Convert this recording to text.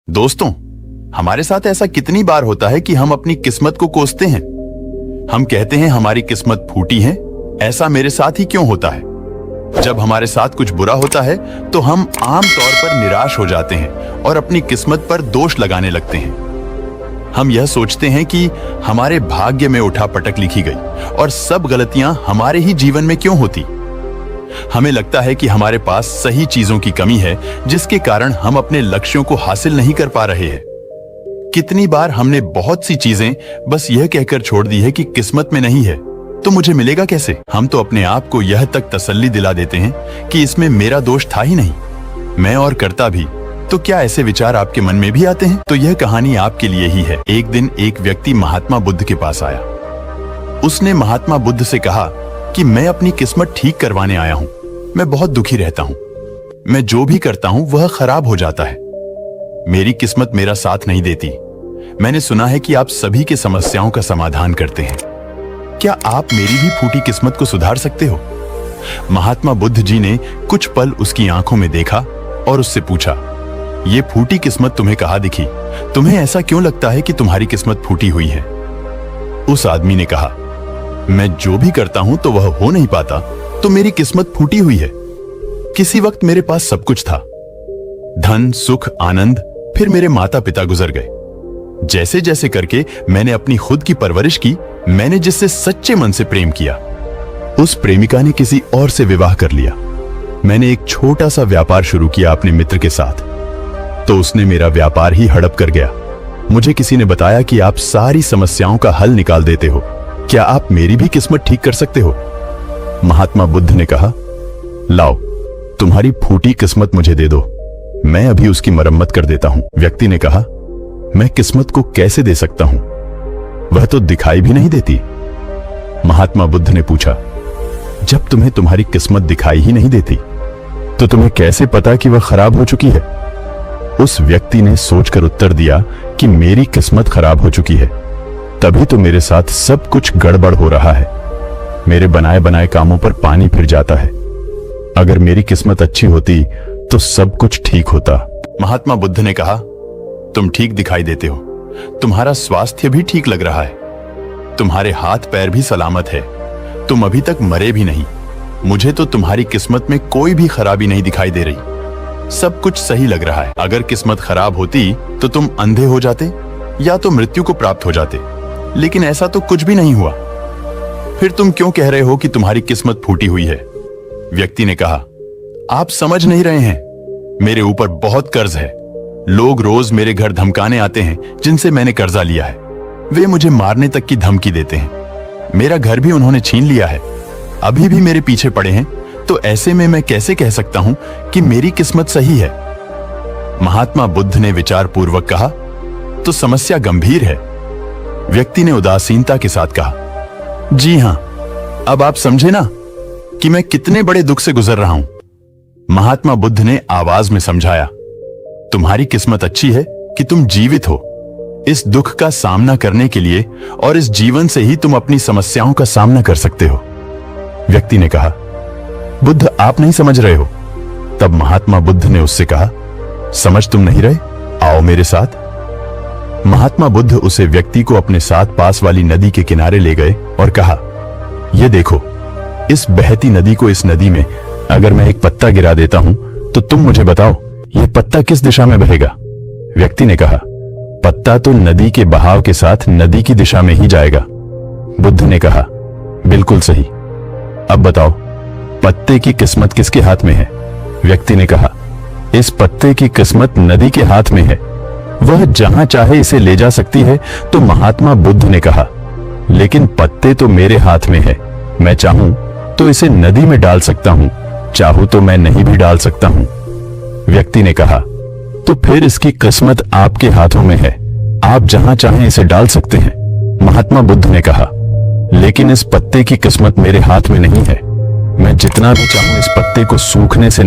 दोस्तों, हमारे साथ ऐसा कितनी बार होता है कि हम अपनी किस्मत को कोसते हैं। हम कहते हैं हमारी किस्मत फूटी है, ऐसा मेरे साथ ही क्यों होता है। जब हमारे साथ कुछ बुरा होता है तो हम आम तौर पर निराश हो जाते हैं और अपनी किस्मत पर दोष लगाने लगते हैं। हम यह सोचते हैं कि हमारे भाग्य में उठापटक लिखी गई और सब गलतियां हमारे ही जीवन में क्यों होती। हमें लगता है कि हमारे पास सही चीजों की कमी है जिसके कारण हम अपने लक्ष्यों को हासिल नहीं कर पा रहे हैं। कितनी बार हमने बहुत सी चीजें बस यह कहकर छोड़ दी है कि किस्मत में नहीं है तो मुझे मिलेगा कैसे। हम तो अपने आप को यह तक तसल्ली दिला देते हैं कि इसमें मेरा दोष था ही नहीं, मैं और करता भी। तो क्या ऐसे विचार आपके मन में भी आते हैं? तो यह कहानी आपके लिए ही है। एक दिन एक व्यक्ति महात्मा बुद्ध के पास आया। उसने महात्मा बुद्ध से कहा कि मैं अपनी किस्मत ठीक करवाने आया हूं। मैं बहुत दुखी रहता हूं। मैं जो भी करता हूं वह खराब हो जाता है। मेरी किस्मत मेरा साथ नहीं देती। मैंने सुना है कि आप सभी की समस्याओं का समाधान करते हैं। क्या आप मेरी भी फूटी किस्मत को सुधार सकते हो? महात्मा बुद्ध जी ने कुछ पल उसकी आंखों में देखा और उससे पूछा, ये फूटी किस्मत तुम्हें कहाँ दिखी? तुम्हें ऐसा क्यों लगता है कि तुम्हारी किस्मत फूटी हुई है? उस आदमी ने कहा, मैं जो भी करता हूं तो वह हो नहीं पाता, तो मेरी किस्मत फूटी हुई है। किसी वक्त मेरे पास सब कुछ था, धन, सुख, आनंद। फिर मेरे माता पिता गुजर गए। जैसे जैसे करके मैंने अपनी खुद की परवरिश की। मैंने जिससे सच्चे मन से प्रेम किया, उस प्रेमिका ने किसी और से विवाह कर लिया। मैंने एक छोटा सा व्यापार शुरू किया अपने मित्र के साथ, तो उसने मेरा व्यापार ही हड़प कर गया। मुझे किसी ने बताया कि आप सारी समस्याओं का हल निकाल देते हो। क्या आप मेरी भी किस्मत ठीक कर सकते हो? महात्मा बुद्ध ने कहा, लाओ, तुम्हारी फूटी किस्मत मुझे दे दो, मैं अभी उसकी मरम्मत कर देता हूं। व्यक्ति ने कहा, मैं किस्मत को कैसे दे सकता हूं? वह तो दिखाई भी नहीं देती। महात्मा बुद्ध ने पूछा, जब तुम्हें तुम्हारी किस्मत दिखाई ही नहीं देती तो तुम्हें कैसे पता कि वह खराब हो चुकी है? उस व्यक्ति ने सोचकर उत्तर दिया कि मेरी किस्मत खराब हो चुकी है, तभी तो मेरे साथ सब कुछ गड़बड़ हो रहा है। मेरे बनाए बनाए कामों पर पानी फिर जाता है। अगर मेरी किस्मत अच्छी होती तो सब कुछ ठीक होता। महात्मा बुद्ध ने कहा, तुम ठीक दिखाई देते हो, तुम्हारा स्वास्थ्य भी ठीक लग रहा है, तुम्हारे हाथ पैर भी सलामत है, तुम अभी तक मरे भी नहीं। मुझे तो तुम्हारी किस्मत में कोई भी खराबी नहीं दिखाई दे रही, सब कुछ सही लग रहा है। अगर किस्मत खराब होती तो तुम अंधे हो जाते या तो मृत्यु को प्राप्त हो जाते, लेकिन ऐसा तो कुछ भी नहीं हुआ। फिर तुम क्यों कह रहे हो कि तुम्हारी किस्मत फूटी हुई है? व्यक्ति ने कहा, आप समझ नहीं रहे हैं, मेरे ऊपर बहुत कर्ज है। लोग रोज मेरे घर धमकाने आते हैं जिनसे मैंने कर्जा लिया है। वे मुझे मारने तक की धमकी देते हैं। मेरा घर भी उन्होंने छीन लिया है, अभी भी मेरे पीछे पड़े हैं। तो ऐसे में मैं कैसे कह सकता हूं कि मेरी किस्मत सही है? महात्मा बुद्ध ने विचार पूर्वक कहा, तो समस्या गंभीर है। व्यक्ति ने उदासीनता के साथ कहा, जी हां, अब आप समझे ना कि मैं कितने बड़े दुख से गुजर रहा हूं। महात्मा बुद्ध ने आवाज में समझाया, तुम्हारी किस्मत अच्छी है कि तुम जीवित हो इस दुख का सामना करने के लिए, और इस जीवन से ही तुम अपनी समस्याओं का सामना कर सकते हो। व्यक्ति ने कहा, बुद्ध आप नहीं समझ रहे हो। तब महात्मा बुद्ध ने उससे कहा, समझ तुम नहीं रहे, आओ मेरे साथ। महात्मा बुद्ध उसे व्यक्ति को अपने साथ पास वाली नदी के किनारे ले गए और कहा, यह देखो, इस बहती नदी को इस नदी में अगर मैं एक पत्ता गिरा देता हूं तो तुम मुझे बताओ यह पत्ता किस दिशा में बहेगा? व्यक्ति ने कहा, पत्ता तो नदी के बहाव के साथ नदी की दिशा में ही जाएगा। बुद्ध ने कहा, बिल्कुल सही। अब बताओ, पत्ते की किस्मत किसके हाथ में है? व्यक्ति ने कहा, इस पत्ते की किस्मत नदी के हाथ में है, वह जहां चाहे इसे ले जा सकती है। तो महात्मा बुद्ध ने कहा, लेकिन पत्ते तो मेरे हाथ में है, मैं चाहूं तो इसे नदी में डाल सकता हूं, चाहूं तो मैं नहीं भी डाल सकता हूं। व्यक्ति ने कहा, तो फिर इसकी किस्मत आपके हाथों में है, आप जहां चाहें इसे डाल सकते हैं। महात्मा बुद्ध ने कहा, लेकिन इस पत्ते की किस्मत मेरे हाथ में नहीं है, मैं जितना भी चाहूं इस पत्ते को सूखने से